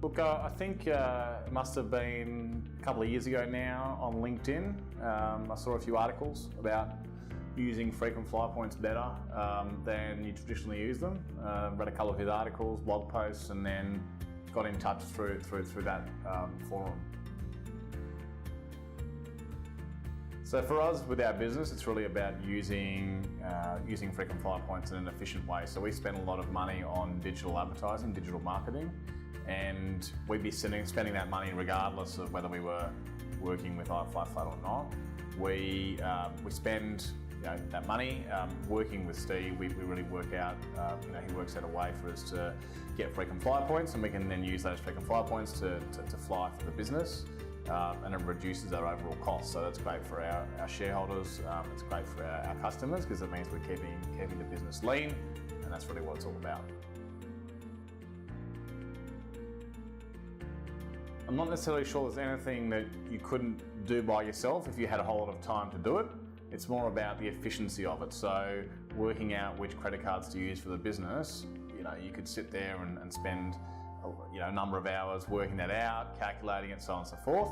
Look, I think it must have been a couple of years ago now on LinkedIn. I saw a few articles about using frequent flyer points better than you traditionally use them. Read a couple of his articles, blog posts, and then got in touch through that forum. So for us, with our business, it's really about using frequent flyer points in an efficient way. So we spend a lot of money on digital advertising, digital marketing, and we'd be spending that money regardless of whether we were working with iFLYflat or not. We spend that money working with Steve. We really work out. He works out a way for us to get frequent flyer points, and we can then use those frequent flyer points to fly for the business. And it reduces our overall costs, so that's great for our shareholders. It's great for our customers because it means we're keeping the business lean, and that's really what it's all about. I'm not necessarily sure there's anything that you couldn't do by yourself if you had a whole lot of time to do it. It's more about the efficiency of it. So working out which credit cards to use for the business, you could sit there and spend a number of hours working that out, calculating it, so on and so forth.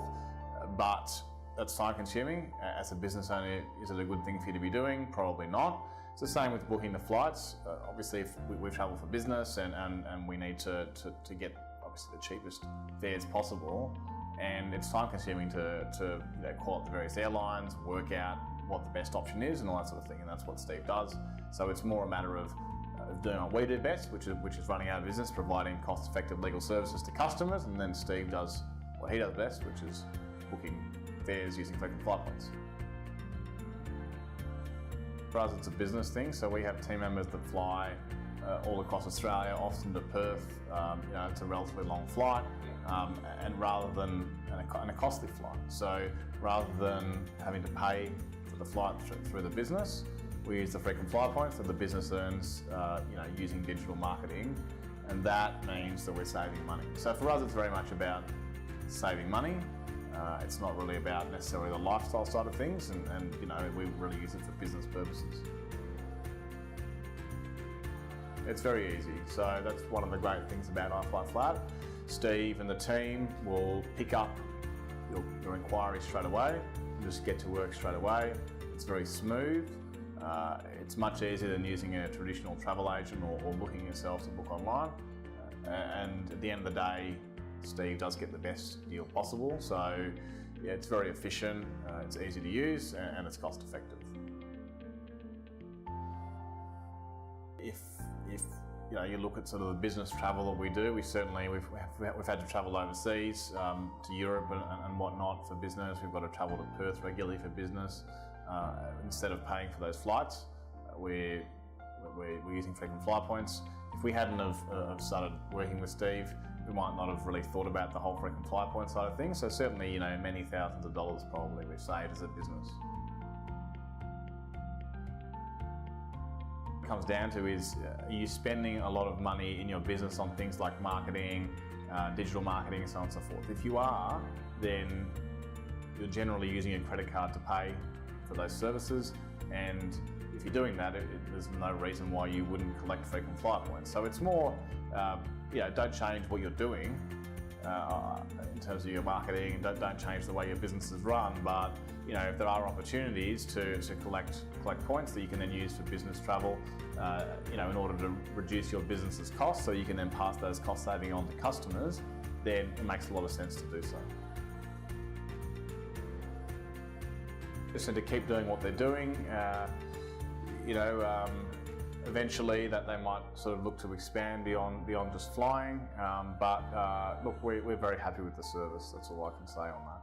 But that's time consuming. As a business owner, is it a good thing for you to be doing? Probably not. It's the same with booking the flights. Obviously, if we travel for business and we need to get obviously the cheapest fares possible, and it's time consuming to call up the various airlines, work out what the best option is and all that sort of thing, and that's what Steve does. So it's more a matter of doing what we do best, which is running our business, providing cost-effective legal services to customers, and then Steve does what he does best, which is booking fares using frequent flyer points. For us, it's a business thing, so we have team members that fly all across Australia, often to Perth. It's a relatively long flight, and rather than a costly flight. So rather than having to pay for the flight through the business, we use the frequent flyer points that the business earns, using digital marketing, and that means that we're saving money. So for us, it's very much about saving money. It's not really about necessarily the lifestyle side of things, and we really use it for business purposes. It's very easy. So that's one of the great things about iFLYflat. Steve and the team will pick up your inquiry straight away and just get to work straight away. It's very smooth. It's much easier than using a traditional travel agent or booking yourself to book online. And at the end of the day, Steve does get the best deal possible. So yeah, it's very efficient, it's easy to use, and it's cost effective. If you look at sort of the business travel that we do, we've had to travel overseas to Europe and whatnot for business. We've got to travel to Perth regularly for business. Instead of paying for those flights, we're using frequent flyer points. If we hadn't have started working with Steve, we might not have really thought about the whole frequent flyer point side of things. So certainly, many thousands of dollars probably we've saved as a business. What it comes down to is, are you spending a lot of money in your business on things like marketing, digital marketing, and so on and so forth? If you are, then you're generally using a credit card to pay for those services, and if you're doing that, there's no reason why you wouldn't collect frequent flyer points. So it's more, don't change what you're doing in terms of your marketing. Don't change the way your business is run. But if there are opportunities to collect points that you can then use for business travel, in order to reduce your business's costs, so you can then pass those cost saving on to customers, then it makes a lot of sense to do so. Just need to keep doing what they're doing. Eventually that they might sort of look to expand beyond just flying. But look, we're very happy with the service. That's all I can say on that.